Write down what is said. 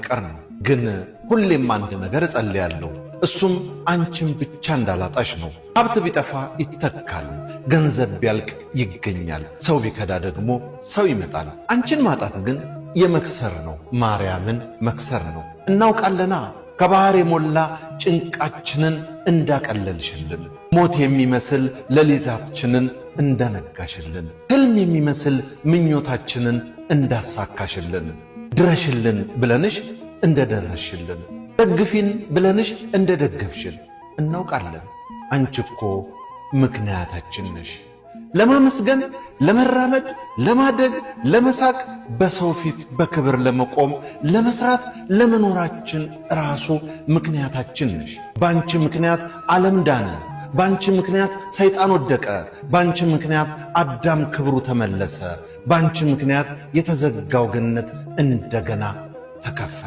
ቀርነ ግን ሁሌም አንድ ነገር እጸልያለሁ። እሱም አንቺን ብቻ እንዳላጣሽ ነው። ሀብት ቢጠፋ ይተካል፣ ገንዘብ ቢያልቅ ይገኛል፣ ሰው ቢከዳ ደግሞ ሰው ይመጣል። አንቺን ማጣት ግን የመክሰር ነው፣ ማርያምን መክሰር ነው። እናውቃለና ከባህር የሞላ ጭንቃችንን እንዳቀለልሽልን፣ ሞት የሚመስል ሌሊታችንን እንዳነጋሽልን፣ ሕልም የሚመስል ምኞታችንን እንዳሳካሽልን፣ ድረሽልን ብለንሽ እንደደረሽልን፣ ደግፊን ብለንሽ እንደደገፍሽን እናውቃለን። አንቺ እኮ ምክንያታችን ነሽ። ለማመስገን፣ ለመራመድ፣ ለማደግ፣ ለመሳቅ፣ በሰው ፊት በክብር ለመቆም፣ ለመስራት፣ ለመኖራችን ራሱ ምክንያታችን ነሽ። ባንቺ ምክንያት ዓለም ዳነ። ባንቺ ምክንያት ሰይጣን ወደቀ። ባንቺ ምክንያት አዳም ክብሩ ተመለሰ። ባንቺ ምክንያት የተዘጋው ገነት እንደገና ተከፈተ።